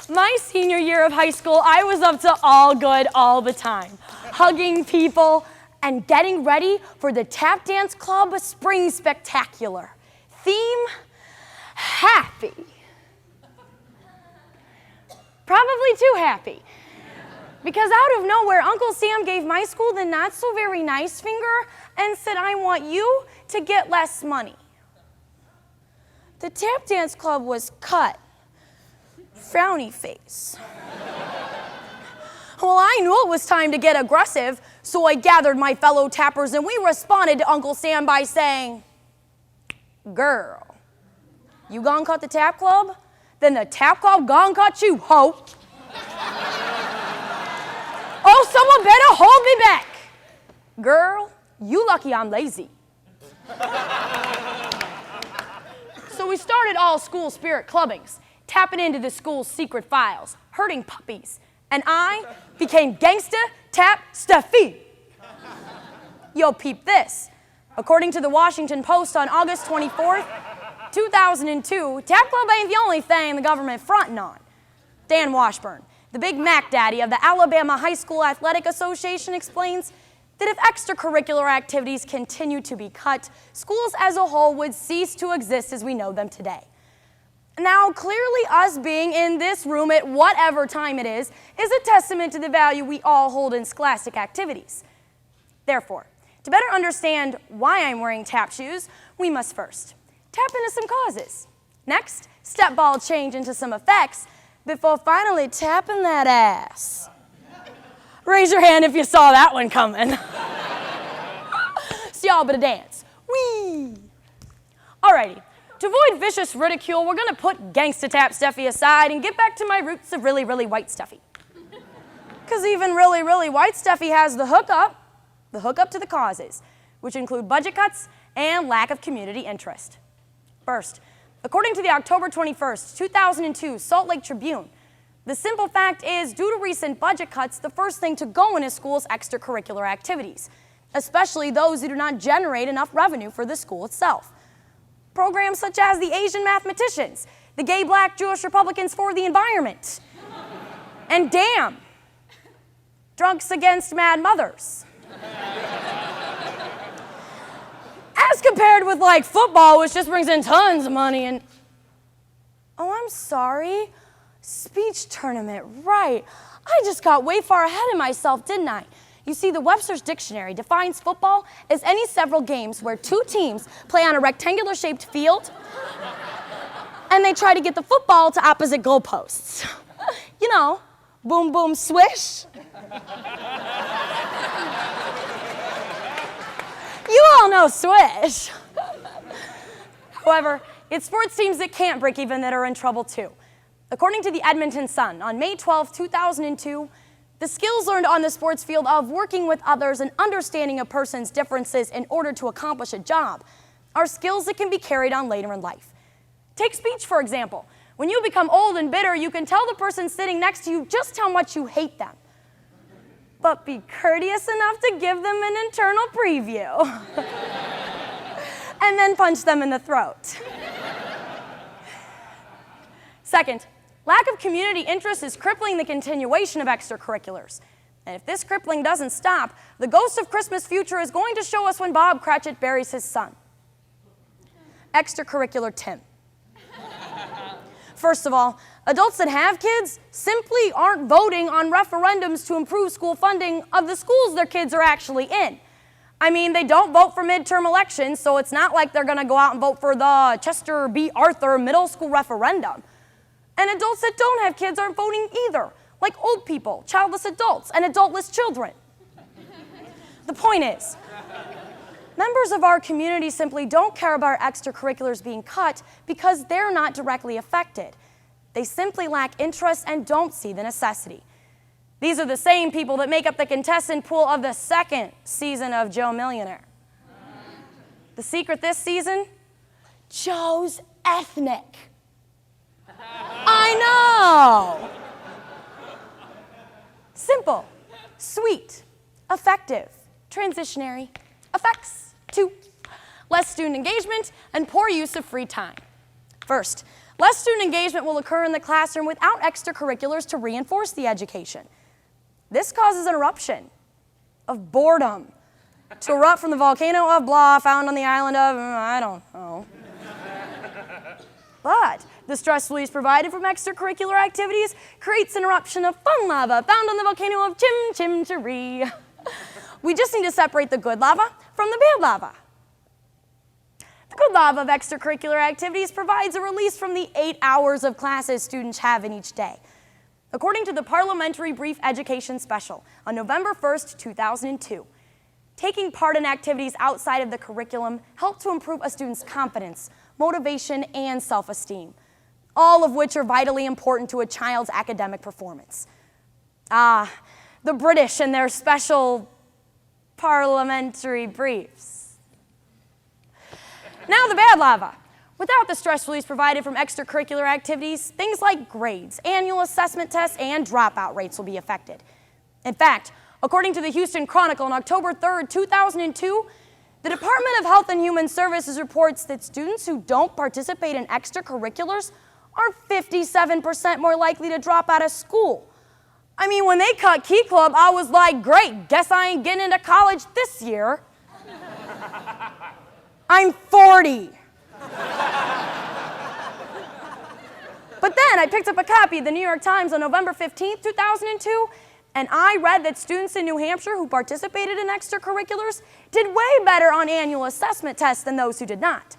My senior year of high school, I was up to all good all the time, hugging people and getting ready for the Tap Dance Club Spring Spectacular. Theme, happy. Probably too happy. Because out of nowhere, Uncle Sam gave my school the not so very nice finger and said, I want you to get less money. The Tap Dance Club was cut. Frowny face. Well, I knew it was time to get aggressive, so I gathered my fellow tappers and we responded to Uncle Sam by saying, girl, you gonna cut the tap club? Then the tap club gonna cut you, ho. Oh, someone better hold me back. Girl, you lucky I'm lazy. So we started all school spirit clubbings, tapping into the school's secret files, herding puppies, and I became Gangsta Tap Steffi. Yo, peep this. According to the Washington Post on August 24th, 2002, Tap Club ain't the only thing the government fronting on. Dan Washburn, the big Mac Daddy of the Alabama High School Athletic Association, explains that if extracurricular activities continue to be cut, schools as a whole would cease to exist as we know them today. Now, clearly us being in this room at whatever time it is a testament to the value we all hold in scholastic activities. Therefore, to better understand why I'm wearing tap shoes, we must first tap into some causes. Next, step ball change into some effects before finally tapping that ass. Raise your hand if you saw that one coming. So y'all better dance. Whee! Alrighty, to avoid vicious ridicule, we're gonna put Gangsta Tap Steffi aside and get back to my roots of really, really white Steffi. Because even really, really white Steffi has the hookup to the causes, which include budget cuts and lack of community interest. First, according to the October 21st, 2002 Salt Lake Tribune, the simple fact is, due to recent budget cuts, the first thing to go in a school's extracurricular activities, especially those who do not generate enough revenue for the school itself. Programs such as the Asian Mathematicians, the Gay Black Jewish Republicans for the Environment, and damn, Drunks Against Mad Mothers. As compared with like football, which just brings in tons of money and, oh, I'm sorry. Speech tournament, right. I just got way far ahead of myself, didn't I? You see, the Webster's Dictionary defines football as any several games where two teams play on a rectangular-shaped field and they try to get the football to opposite goalposts. You know, boom, boom, swish. You all know swish. However, it's sports teams that can't break even that are in trouble too. According to the Edmonton Sun, on May 12, 2002, the skills learned on the sports field of working with others and understanding a person's differences in order to accomplish a job are skills that can be carried on later in life. Take speech, for example. When you become old and bitter, you can tell the person sitting next to you just how much you hate them. But be courteous enough to give them an internal preview. And then punch them in the throat. Second, lack of community interest is crippling the continuation of extracurriculars. And if this crippling doesn't stop, the ghost of Christmas future is going to show us when Bob Cratchit buries his son. Extracurricular Tim. First of all, adults that have kids simply aren't voting on referendums to improve school funding of the schools their kids are actually in. I mean, they don't vote for midterm elections, so it's not like they're going to go out and vote for the Chester B. Arthur middle school referendum. And adults that don't have kids aren't voting either, like old people, childless adults, and adultless children. The point is, members of our community simply don't care about our extracurriculars being cut because they're not directly affected. They simply lack interest and don't see the necessity. These are the same people that make up the contestant pool of the second season of Joe Millionaire. The secret this season? Joe's ethnic. I know. Simple, sweet, effective, transitionary, effects, 2, less student engagement, and poor use of free time. First, Less student engagement will occur in the classroom without extracurriculars to reinforce the education. This causes an eruption of boredom to erupt from the volcano of blah found on the island of, I don't know. But the stress release provided from extracurricular activities creates an eruption of fun lava found on the volcano of Chimchimchari. We just need to separate the good lava from the bad lava. The good lava of extracurricular activities provides a release from the 8 hours of classes students have in each day. According to the Parliamentary Brief Education Special on November 1st, 2002, taking part in activities outside of the curriculum helps to improve a student's confidence, motivation, and self-esteem, all of which are vitally important to a child's academic performance. The British and their special parliamentary briefs. Now the bad lava. Without the stress release provided from extracurricular activities, things like grades, annual assessment tests, and dropout rates will be affected. In fact, according to the Houston Chronicle on October 3rd, 2002, the Department of Health and Human Services reports that students who don't participate in extracurriculars are 57% more likely to drop out of school. I mean, when they cut Key Club, I was like, great, guess I ain't getting into college this year. I'm 40. But then I picked up a copy of the New York Times on November 15th, 2002, and I read that students in New Hampshire who participated in extracurriculars did way better on annual assessment tests than those who did not.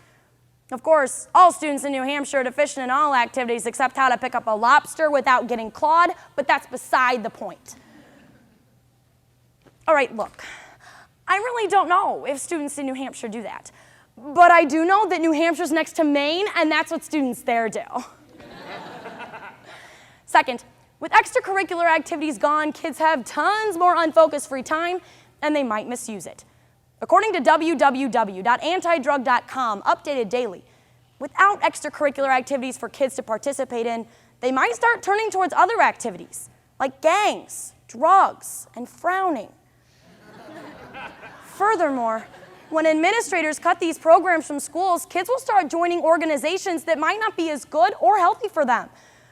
Of course, all students in New Hampshire are deficient in all activities except how to pick up a lobster without getting clawed, but that's beside the point. All right, look, I really don't know if students in New Hampshire do that, but I do know that New Hampshire's next to Maine, and that's what students there do. Second, with extracurricular activities gone, kids have tons more unfocused free time, and they might misuse it. According to www.antidrug.com, updated daily, without extracurricular activities for kids to participate in, they might start turning towards other activities, like gangs, drugs, and frowning. Furthermore, when administrators cut these programs from schools, kids will start joining organizations that might not be as good or healthy for them,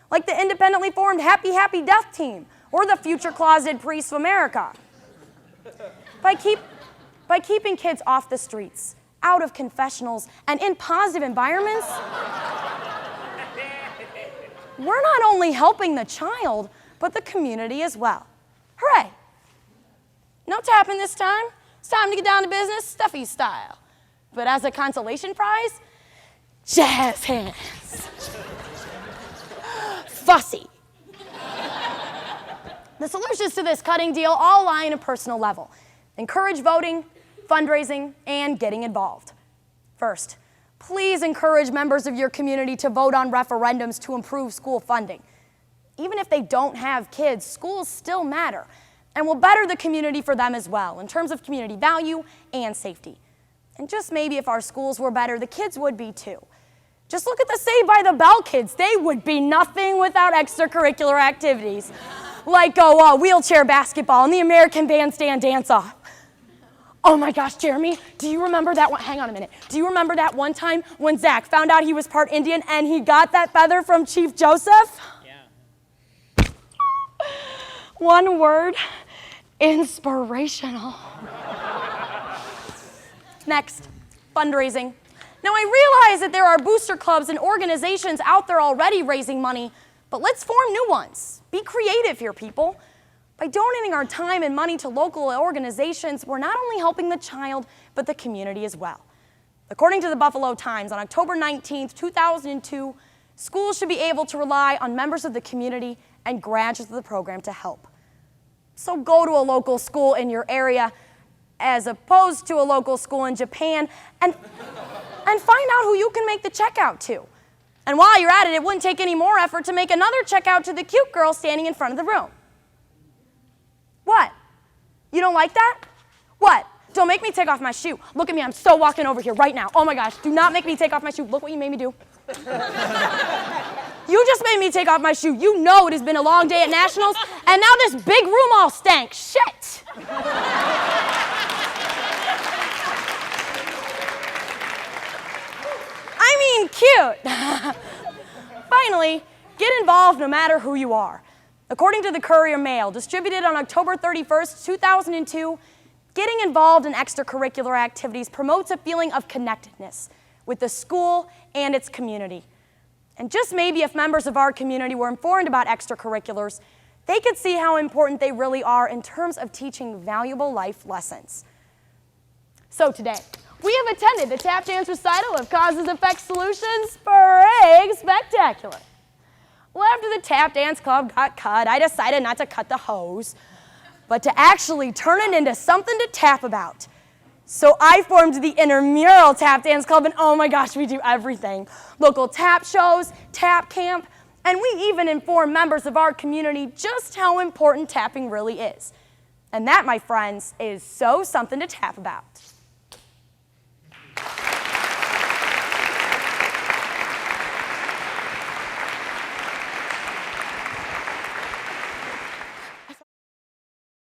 like the independently formed Happy Happy Death Team or the Future Closeted Priests of America. By keeping kids off the streets, out of confessionals, and in positive environments, we're not only helping the child, but the community as well. Hooray! No tapping this time. It's time to get down to business, Stuffy style. But as a consolation prize, jazz hands. Fussy. The solutions to this cutting deal all lie in a personal level. Encourage voting, fundraising, and getting involved. First, please encourage members of your community to vote on referendums to improve school funding. Even if they don't have kids, schools still matter and will better the community for them as well in terms of community value and safety. And just maybe if our schools were better, the kids would be too. Just look at the Saved by the Bell kids. They would be nothing without extracurricular activities, like wheelchair basketball and the American Bandstand dance-off. Oh my gosh, Jeremy, do you remember that one? Hang on a minute. Do you remember that one time when Zach found out he was part Indian and he got that feather from Chief Joseph? Yeah. One word, inspirational. Next, fundraising. Now, I realize that there are booster clubs and organizations out there already raising money, but let's form new ones. Be creative here, people. By donating our time and money to local organizations, we're not only helping the child, but the community as well. According to the Buffalo Times, on October 19th, 2002, schools should be able to rely on members of the community and graduates of the program to help. So go to a local school in your area, as opposed to a local school in Japan, and find out who you can make the check out to. And while you're at it, it wouldn't take any more effort to make another check out to the cute girl standing in front of the room. What? You don't like that? What? Don't make me take off my shoe. Look at me, I'm so walking over here right now. Oh my gosh, do not make me take off my shoe. Look what you made me do. You just made me take off my shoe. You know it has been a long day at Nationals, and now this big room all stank. Shit. I mean, cute. finally, get involved no matter who you are. According to the Courier Mail, distributed on October 31st, 2002, getting involved in extracurricular activities promotes a feeling of connectedness with the school and its community. And just maybe if members of our community were informed about extracurriculars, they could see how important they really are in terms of teaching valuable life lessons. So today, we have attended the tap dance recital of Causes Effect Solutions Spring Spectacular. Well, after the tap dance club got cut, I decided not to cut the hose, but to actually turn it into something to tap about. So I formed the Intramural Tap Dance Club, and oh my gosh, we do everything. Local tap shows, tap camp, and we even inform members of our community just how important tapping really is. And that, my friends, is so something to tap about.